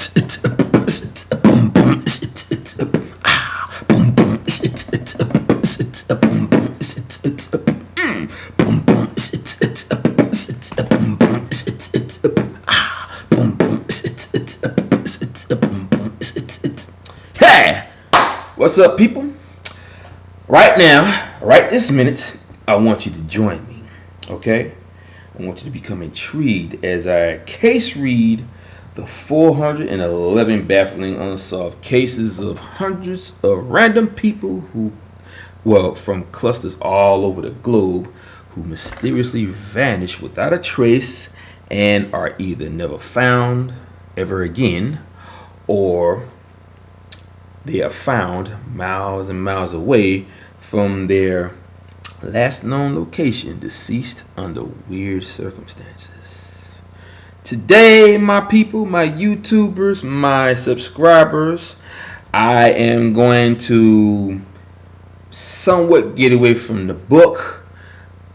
Hey, what's up, people? Right now, right this minute, I want you to join me, okay? I want you to become intrigued as I case read the 411 baffling unsolved cases of hundreds of random people who, well, from clusters all over the globe, who mysteriously vanish without a trace and are either never found ever again, or they are found miles and miles away from their last known location, deceased under weird circumstances. Today, my people, my YouTubers, my subscribers, I am going to somewhat get away from the book,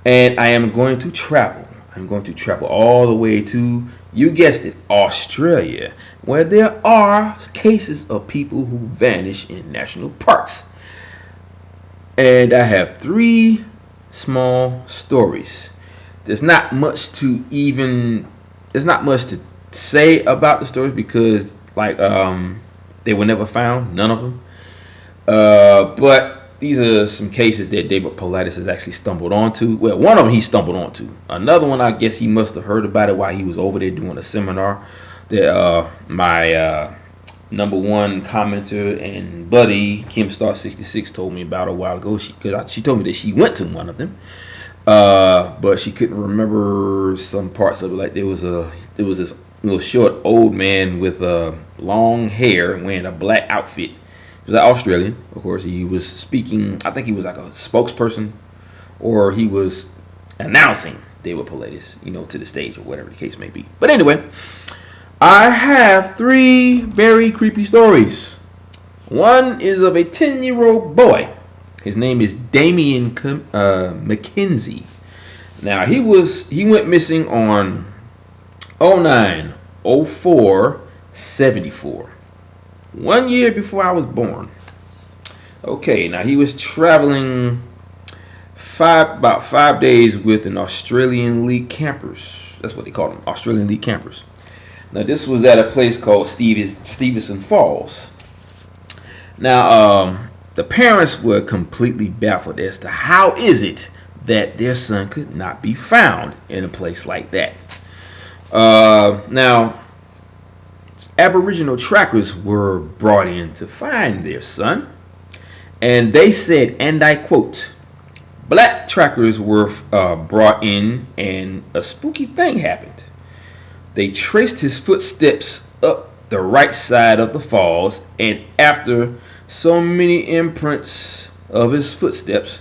and I am going to travel. I'm going to travel all the way to, you guessed it, Australia, where there are cases of people who vanish in national parks. And I have 3 small stories. There's not much to say about the stories because they were never found, none of them. But these are some cases that David Paulides has actually stumbled onto. Well, one of them he stumbled onto. Another one, I guess he must have heard about it while he was over there doing a seminar that my number one commenter and buddy Kim Star 66 told me about a while ago. She told me that she went to one of them, but she couldn't remember some parts of it. Like there was this little short old man with long hair wearing a black outfit. He was an Australian, of course. He was speaking. I think he was like a spokesperson, or he was announcing David Paulides, to the stage or whatever the case may be. But anyway, I have 3 very creepy stories. One is of a 10-year-old boy. His name is Damian McKenzie. Now he went missing on 09/04/74. 1 year before I was born. Okay, now he was traveling about 5 days with an Australian league campers. That's what they call them, Australian league campers. Now this was at a place called Stevenson Falls. Now the parents were completely baffled as to how is it that their son could not be found in a place like that. Now Aboriginal trackers were brought in to find their son, and they said, and I quote, black trackers were brought in and a spooky thing happened. They traced his footsteps up the right side of the falls, and after so many imprints of his footsteps,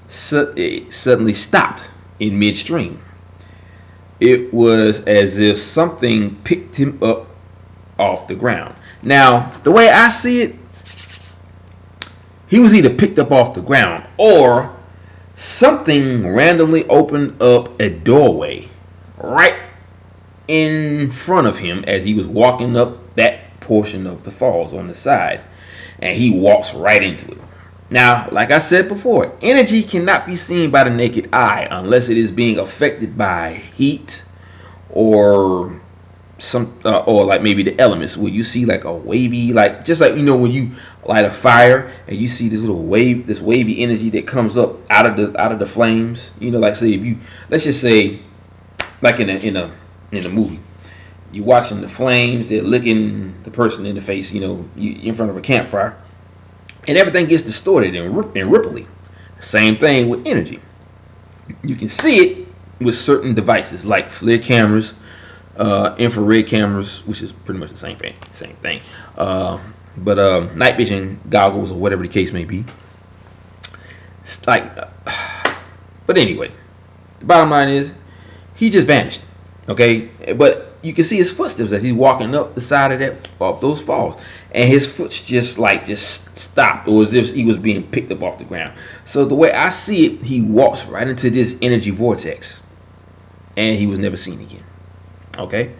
it suddenly stopped in midstream. It was as if something picked him up off the ground. Now, the way I see it, he was either picked up off the ground or something randomly opened up a doorway right in front of him as he was walking up that portion of the falls on the side, and he walks right into it. Now, like I said before, energy cannot be seen by the naked eye unless it is being affected by heat or or like maybe the elements, where you see like a wavy, like just like when you light a fire and you see this little wave, this wavy energy that comes up out of the flames. Like say if you, let's just say, like in a movie, you watching the flames, they're licking the person in the face, you in front of a campfire, and everything gets distorted and ripply. Same thing with energy. You can see it with certain devices like FLIR cameras, infrared cameras, which is pretty much the same thing. But night vision goggles or whatever the case may be. It's like, but anyway, the bottom line is he just vanished. Okay, but you can see his footsteps as he's walking up the side of those falls, and his foot just stopped, or as if he was being picked up off the ground. So the way I see it, he walks right into this energy vortex, and he was never seen again. Okay.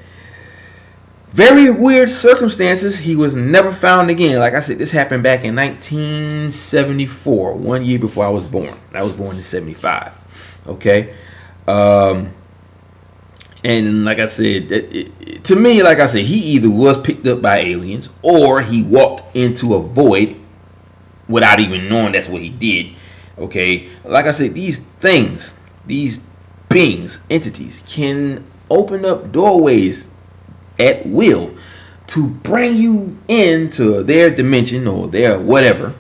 Very weird circumstances. He was never found again. Like I said, this happened back in 1974, 1 year before I was born. I was born in 75. Okay. And like I said, to me, like I said, he either was picked up by aliens or he walked into a void without even knowing that's what he did. Okay. Like I said, these things, these beings, entities can open up doorways at will to bring you into their dimension or their whatever,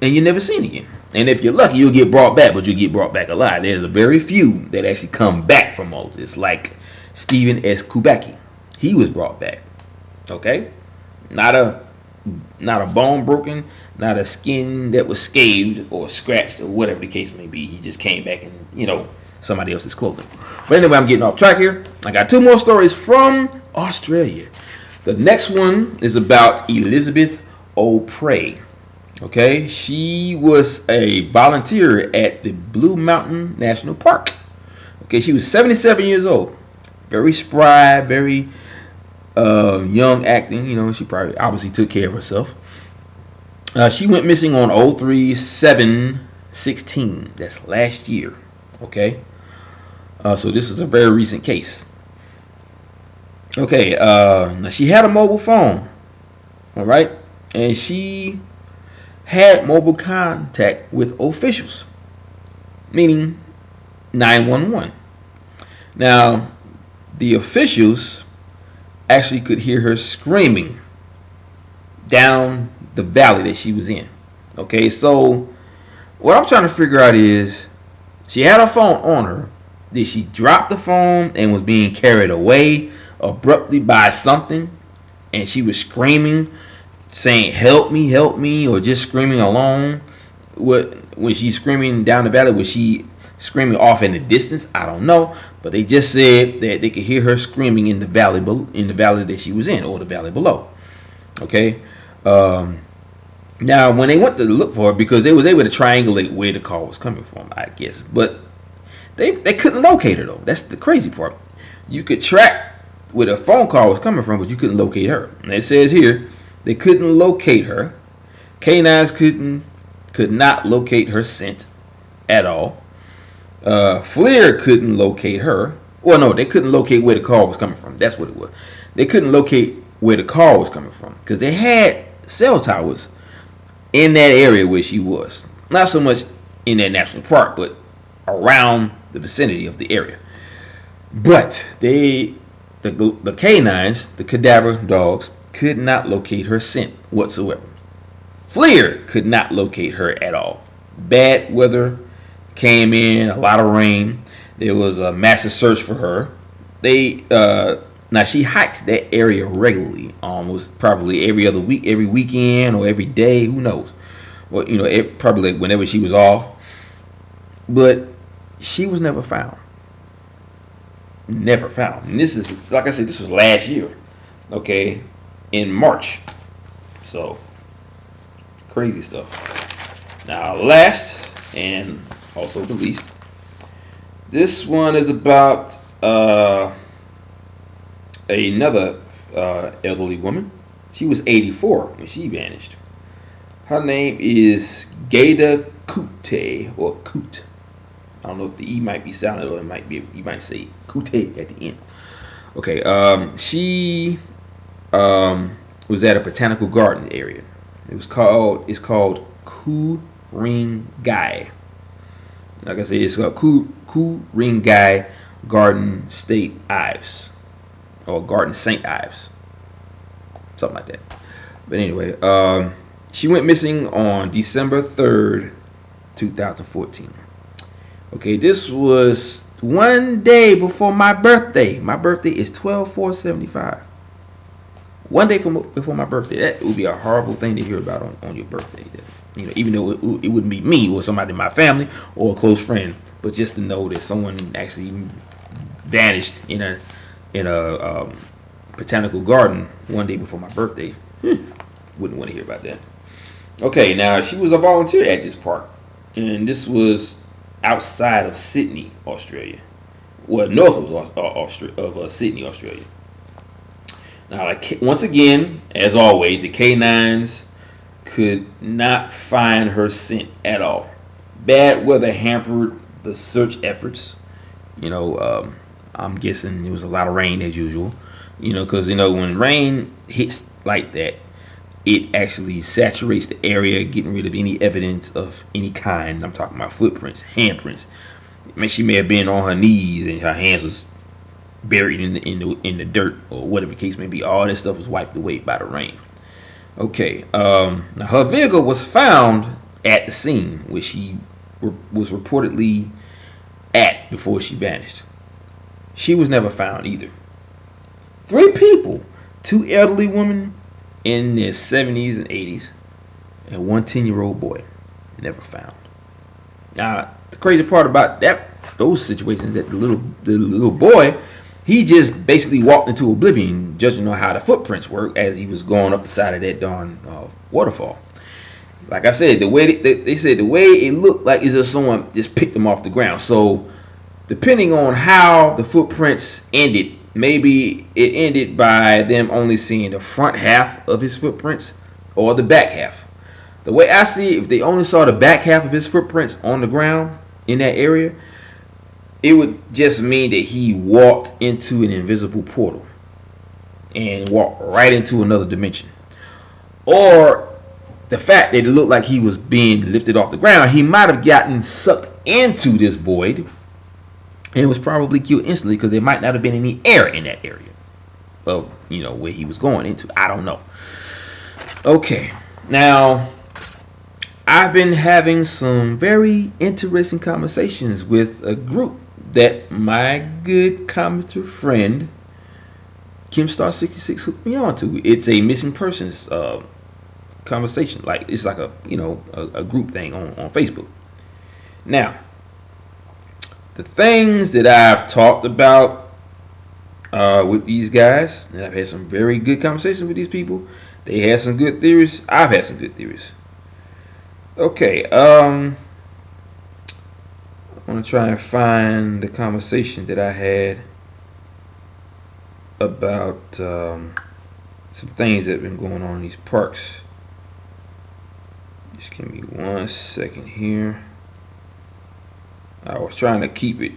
and you're never seen again. And if you're lucky, you'll get brought back, but you get brought back alive. There's a very few that actually come back from all this, like Stephen S. Kubacki. He was brought back. Okay, not a bone broken, not a skin that was scathed or scratched or whatever the case may be. He just came back in, somebody else's clothing. But anyway, I'm getting off track here. I got 2 more stories from Australia. The next one is about Elizabeth O'Pray. Okay, she was a volunteer at the Blue Mountain National Park. Okay, she was 77 years old. Very spry, very young acting. She probably obviously took care of herself. She went missing on 03/7/16. That's last year. Okay, so this is a very recent case. Okay, now she had a mobile phone. All right, and she had mobile contact with officials, meaning 911. Now, the officials actually could hear her screaming down the valley that she was in. Okay, so what I'm trying to figure out is, she had her phone on her. Did she drop the phone and was being carried away abruptly by something, and she was screaming, saying help me, or just screaming alone? When she's screaming down the valley, was she screaming off in the distance? I don't know, but they just said that they could hear her screaming in the valley that she was in, or the valley below. Okay, now when they went to look for her, because they was able to triangulate where the call was coming from, I guess, but they couldn't locate her though. That's the crazy part. You could track where the phone call was coming from, but you couldn't locate her. And it says here they couldn't locate her. Canines could not locate her scent at all. FLIR couldn't locate her. Well, no, they couldn't locate where the call was coming from. That's what it was. They couldn't locate where the call was coming from because they had cell towers in that area where she was. Not so much in that national park, but around the vicinity of the area. But the canines, the cadaver dogs, could not locate her scent whatsoever. FLIR could not locate her at all. Bad weather came in, a lot of rain. There was a massive search for her. Now she hiked that area regularly, almost probably every other week, every weekend, or every day. Who knows? Well, probably whenever she was off. But she was never found. Never found. And this is, like I said, this was last year. Okay, in March. So crazy stuff. Now, last and also the least, this one is about another elderly woman. She was 84 when she vanished. Her name is Gaida Coote, or Coote. I don't know if the E might be silent, or you might say Coote at the end. Okay, she was at a botanical garden area. It's called Ku-Ring-Gai. Like I said, it's called Ku-Ring-Gai Garden State Ives, or Garden St. Ives, something like that. But anyway, she went missing on December 3rd, 2014. Okay, this was one day before my birthday. My birthday is 12/4/75. One day before my birthday. That would be a horrible thing to hear about on your birthday. Even though it wouldn't be me or somebody in my family or a close friend, but just to know that someone actually vanished in a botanical garden one day before my birthday. Wouldn't want to hear about that. Okay, now she was a volunteer at this park, and this was outside of Sydney, Australia. Well, north of Sydney, Australia. Now, like, once again, as always, the canines could not find her scent at all. Bad weather hampered the search efforts. I'm guessing it was a lot of rain as usual. Because when rain hits like that, it actually saturates the area, getting rid of any evidence of any kind. I'm talking about footprints, handprints. I mean, she may have been on her knees and her hands was buried in the dirt or whatever the case may be. All this stuff was wiped away by the rain. Okay. Now her vehicle was found at the scene where she was reportedly at before she vanished. She was never found either. 3 people, 2 elderly women in their 70s and 80s, and 1 10-year-old boy, never found. Now, the crazy part about those situations is that the little boy, he just basically walked into oblivion, judging on how the footprints work as he was going up the side of that darn waterfall. Like I said, the way they said the way it looked like is if someone just picked him off the ground. So, depending on how the footprints ended, maybe it ended by them only seeing the front half of his footprints or the back half. The way I see it, if they only saw the back half of his footprints on the ground in that area, it would just mean that he walked into an invisible portal and walked right into another dimension. Or the fact that it looked like he was being lifted off the ground, he might have gotten sucked into this void and was probably killed instantly because there might not have been any air in that area of where he was going into. I don't know. Okay, now I've been having some very interesting conversations with a group that my good commenter friend Kimstar66 hooked me on to. It's a missing persons conversation. Like, it's like a group thing on Facebook. Now, the things that I've talked about with these guys, and I've had some very good conversations with these people. They had some good theories. I've had some good theories. Okay, I want to try and find the conversation that I had about some things that have been going on in these parks. Just give me 1 second here. I was trying to keep it,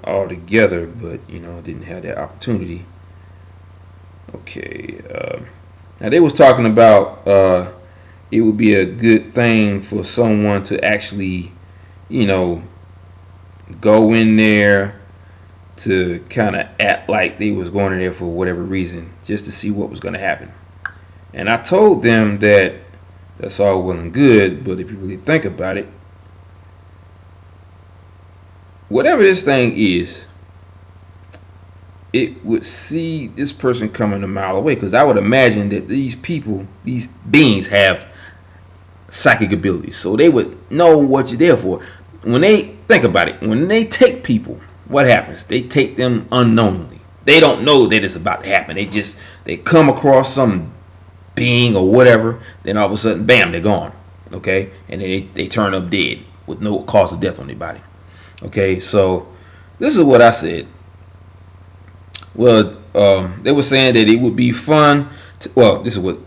all together, but, didn't have that opportunity. Okay, now they was talking about it would be a good thing for someone to actually, go in there to kind of act like they was going in there for whatever reason, just to see what was going to happen. And I told them that that's all well and good, but if you really think about it, whatever this thing is, it would see this person coming a mile away, because I would imagine that these people, these beings, have psychic abilities, so they would know what you're there for. When they think about it, when they take people, what happens? They take them unknowingly. They don't know that it's about to happen. They come across some being or whatever, then all of a sudden, bam, they're gone. Okay, and then they turn up dead with no cause of death on their body. Okay, so this is what I said. Well, they were saying that it would be fun. This is what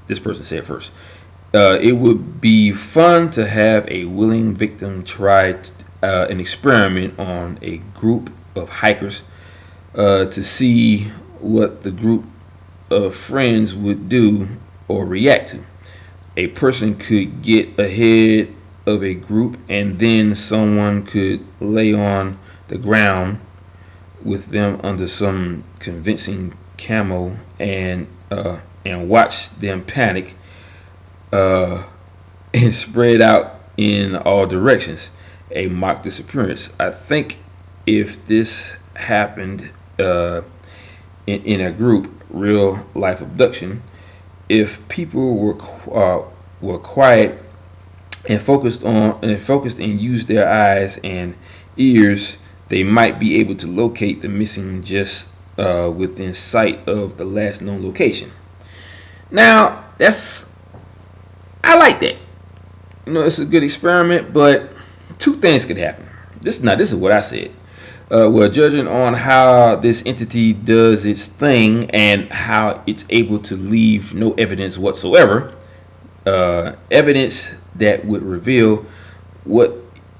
this person said first. It would be fun to have a willing victim try an experiment on a group of hikers to see what the group of friends would do or react to. A person could get ahead of a group, and then someone could lay on the ground with them under some convincing camo and watch them panic and spread out in all directions. A mock disappearance. I think if this happened in a group, real life abduction, if people were quiet and focused and used their eyes and ears, they might be able to locate the missing just within sight of the last known location. Now, I like that. It's a good experiment, but 2 things could happen. This is what I said. Well, judging on how this entity does its thing and how it's able to leave no evidence whatsoever, evidence that would reveal what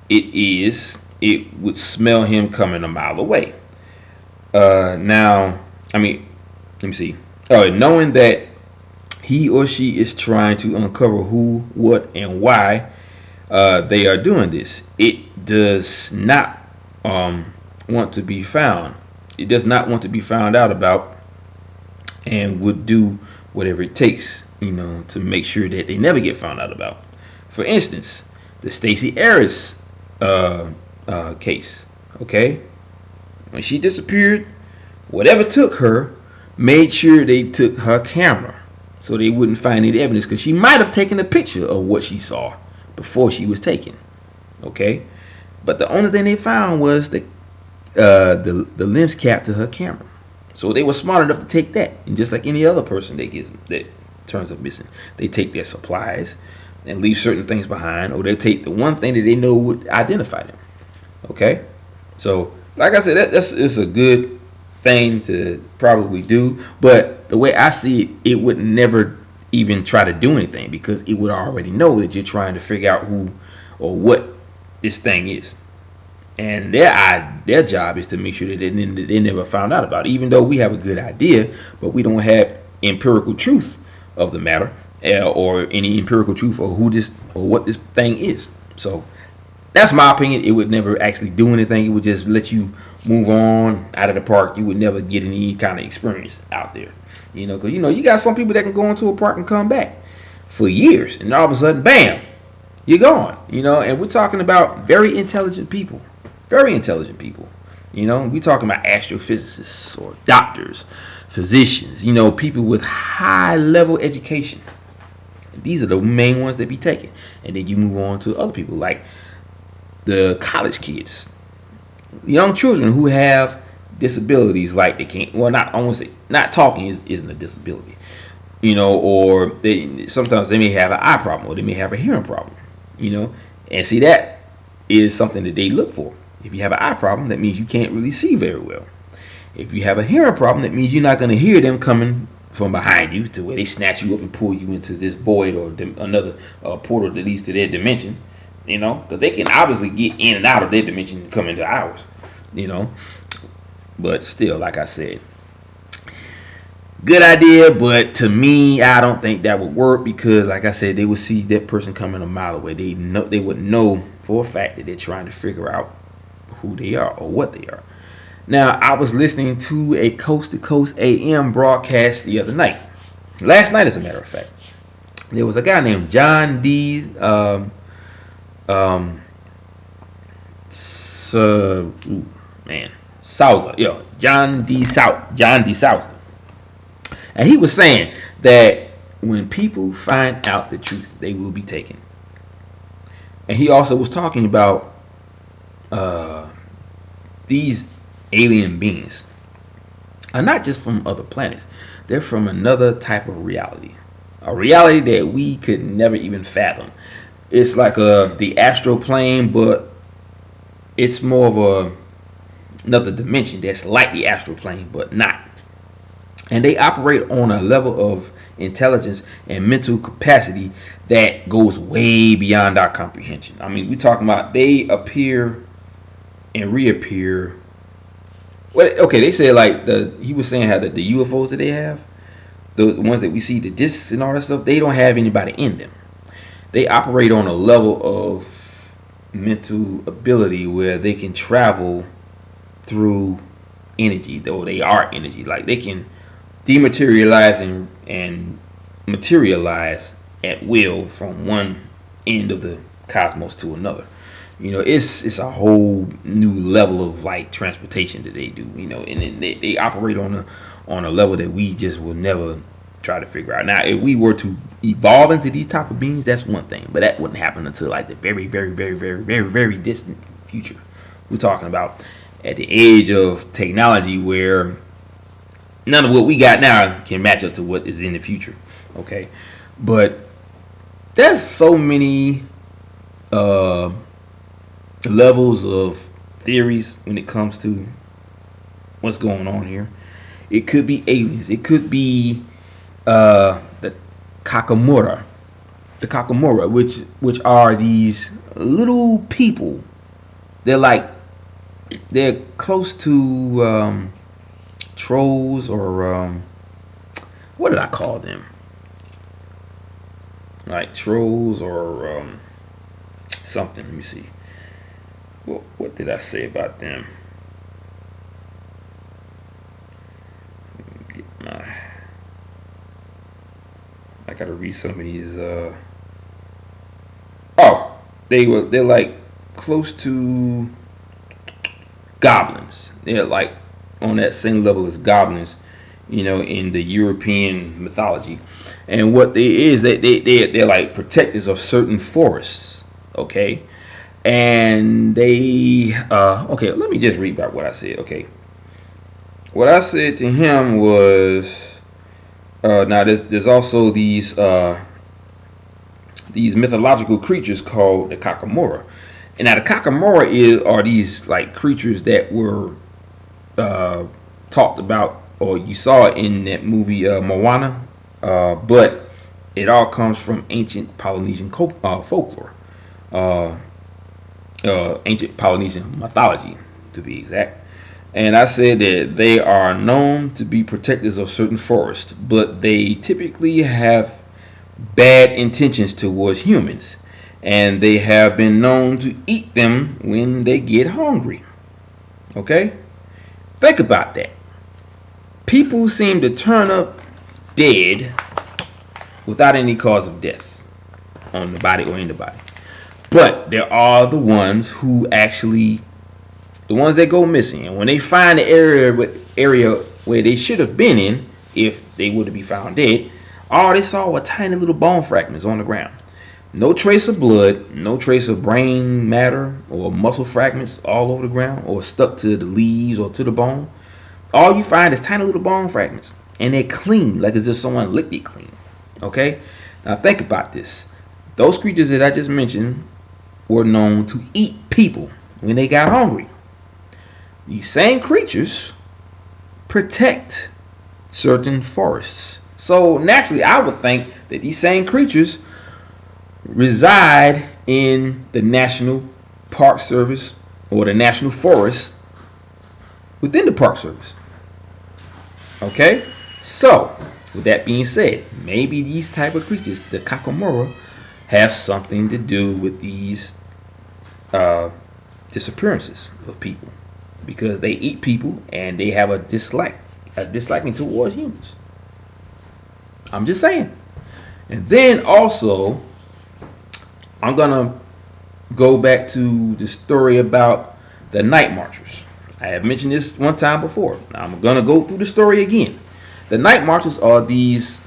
it is, it would smell him coming a mile away. Now, I mean, let me see. Knowing that he or she is trying to uncover who, what, and why they are doing this, it does not want to be found. It does not want to be found out about, and would do whatever it takes, to make sure that they never get found out about. For instance, the Stacey Harris case. Okay, when she disappeared, whatever took her made sure they took her camera so they wouldn't find any evidence, because she might have taken a picture of what she saw before she was taken. Okay, but the only thing they found was the lens cap to her camera. So they were smart enough to take that, and just like any other person that turns up missing, they take their supplies and leave certain things behind, or they take the one thing that they know would identify them. Okay, so like I said, it's a good thing to probably do, but the way I see it, it would never even try to do anything, because it would already know that you're trying to figure out who or what this thing is. And their job is to make sure that they never found out about it, even though we have a good idea, but we don't have empirical truth of the matter, or any empirical truth of who this or what this thing is. So that's my opinion. It would never actually do anything. It would just let you move on out of the park. You would never get any kind of experience out there, because you got some people that can go into a park and come back for years, and all of a sudden, bam, you're gone. And we're talking about very intelligent people. Very intelligent people. We're talking about astrophysicists or doctors, physicians, people with high level education. These are the main ones that be taken. And then you move on to other people like the college kids, young children who have disabilities, like they can't, well, not talking isn't a disability, or sometimes they may have an eye problem, or they may have a hearing problem, and see, that is something that they look for. If you have an eye problem, that means you can't really see very well. If you have a hearing problem, that means you're not going to hear them coming from behind you to where they snatch you up and pull you into this void or another portal that leads to their dimension, because they can obviously get in and out of their dimension and come into ours, But still, like I said, good idea, but to me, I don't think that would work, because like I said, they would see that person coming a mile away. They would know for a fact that they're trying to figure out who they are or what they are. Now, I was listening to a Coast to Coast AM broadcast the other night. Last night, as a matter of fact. There was a guy named John D. Sousa. John D. Sousa. And he was saying that when people find out the truth, they will be taken. And he also was talking about these alien beings are not just from other planets. They're from another type of reality. A reality that we could never even fathom. It's like the astral plane, but it's more of another dimension that's like the astral plane, but not. And they operate on a level of intelligence and mental capacity that goes way beyond our comprehension. I mean, we're talking about they appear and reappear. Well, okay, they said like he was saying how the UFOs that they have, the ones that we see, the discs and all that stuff, they don't have anybody in them. They operate on a level of mental ability where they can travel through energy, though they are energy. Like they can dematerialize and materialize at will from one end of the cosmos to another. It's a whole new level of like transportation that they do. And they operate on a level that we just will never try to figure out. Now, if we were to evolve into these type of beings, that's one thing, but that wouldn't happen until like the very, very, very, very, very, very distant future. We're talking about at the age of technology where none of what we got now can match up to what is in the future. Okay, but there's so many levels of theories when it comes to what's going on here. It could be aliens. It could be the Kakamura, which are these little people. They're close to trolls, or what did I call them? Like trolls or something. Let me see. What did I say about them? I gotta read some of these. They're like close to goblins. They're like on that same level as goblins, in the European mythology. And what they're like protectors of certain forests. Okay, and they okay. Let me just read about what I said. Okay, what I said to him was. Now there's also these mythological creatures called the Kakamura. And now the Kakamura are these like creatures that were talked about, or you saw it in that movie Moana, but it all comes from ancient Polynesian folklore, ancient Polynesian mythology to be exact. And I said that they are known to be protectors of certain forests, but they typically have bad intentions towards humans, and they have been known to eat them when they get hungry. Okay? Think about that. People seem to turn up dead without any cause of death on the body or in the body. But there are the ones who actually, the ones that go missing, and when they find the area where they should have been in, if they were to be found dead, all they saw were tiny little bone fragments on the ground. No trace of blood, no trace of brain matter or muscle fragments all over the ground or stuck to the leaves or to the bone. All you find is tiny little bone fragments, and they're clean, like as if someone licked it clean. Okay? Now think about this. Those creatures that I just mentioned were known to eat people when they got hungry. These same creatures protect certain forests. So naturally, I would think that these same creatures reside in the National Park Service or the National Forest within the Park Service. Okay? So, with that being said, maybe these type of creatures, the Kakamura, have something to do with these disappearances of people, because they eat people and they have a disliking towards humans. I'm just saying. And then also, I'm gonna go back to the story about the night marchers. I have mentioned this one time before. Now I'm gonna go through the story again. The night marchers are these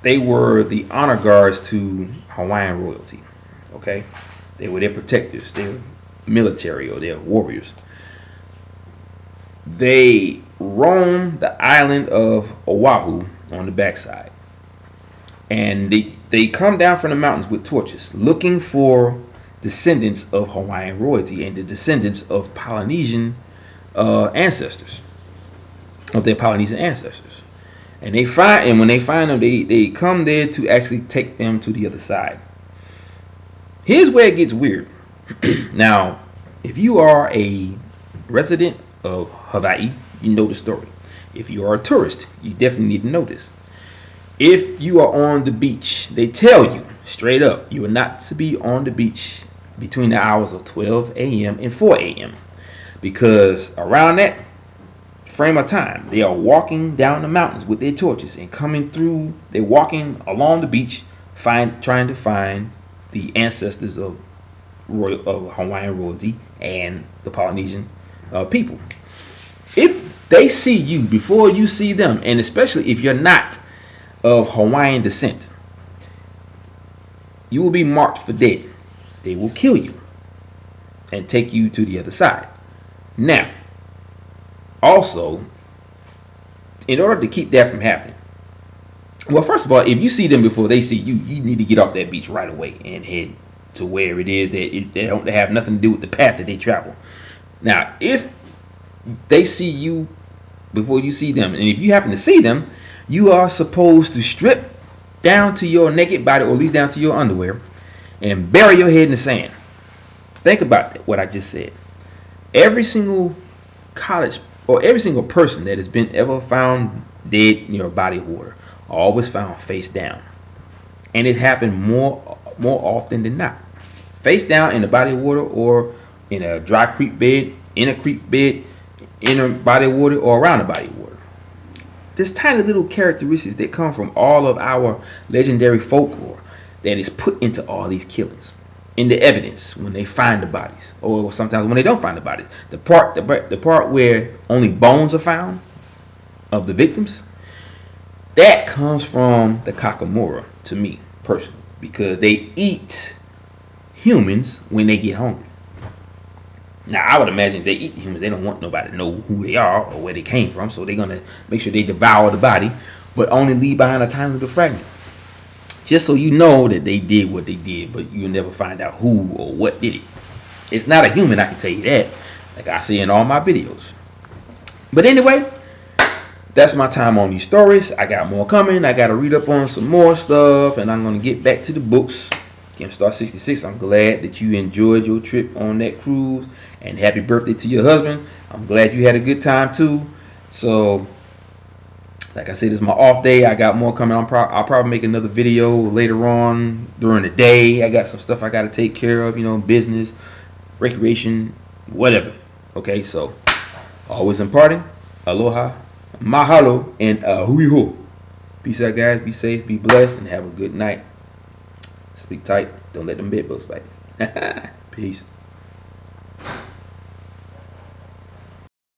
they were the honor guards to Hawaiian royalty. Okay, they were their protectors. They were military, or they're warriors. They roam the island of Oahu on the backside, and they come down from the mountains with torches looking for descendants of Hawaiian royalty and the descendants of Polynesian ancestors, of their Polynesian ancestors. And when they find them, they come there to actually take them to the other side. Here's where it gets weird. Now, if you are a resident of Hawaii, you know the story. If you are a tourist, you definitely need to know this. If you are on the beach, they tell you straight up, you are not to be on the beach between the hours of 12 a.m. and 4 a.m. because around that frame of time, they are walking down the mountains with their torches and coming through. They're walking along the beach, trying to find the ancestors of Hawaiian royalty and the Polynesian people. If they see you before you see them, and especially if you're not of Hawaiian descent, you will be marked for dead. They will kill you and take you to the other side. Now, also, in order to keep that from happening, well, first of all, if you see them before they see you, you need to get off that beach right away and head to where it is that they don't have nothing to do with the path that they travel. Now, if they see you before you see them, and if you happen to see them, you are supposed to strip down to your naked body, or at least down to your underwear, and bury your head in the sand. Think about that, what I just said. Every single college or every single person that has been ever found dead near a body of water always found face down, and it happened more often than not. Face down in a body of water, or in a dry creek bed, in a creek bed, in a body of water, or around a body of water. There's tiny little characteristics that come from all of our legendary folklore that is put into all these killings, in the evidence when they find the bodies, or sometimes when they don't find the bodies. The part where only bones are found of the victims, that comes from the Kakamora, to me personally, because they eat humans when they get hungry. Now, I would imagine if they eat the humans, they don't want nobody to know who they are or where they came from, so they're gonna make sure they devour the body, but only leave behind a tiny little fragment, just so you know that they did what they did, but you'll never find out who or what did it. It's not a human, I can tell you that, like I say in all my videos. But anyway, that's my time on these stories. I got more coming. I got to read up on some more stuff, and I'm going to get back to the books. Camp Star 66, I'm glad that you enjoyed your trip on that cruise, and happy birthday to your husband. I'm glad you had a good time too. So, like I said, this is my off day. I got more coming. I'll probably make another video later on during the day. I got some stuff I got to take care of, business, recreation, whatever. Okay, so always imparting. Aloha, mahalo, and hui ho. Peace out, guys. Be safe, be blessed, and have a good night. Sleep tight. Don't let them bed bugs bite. Peace.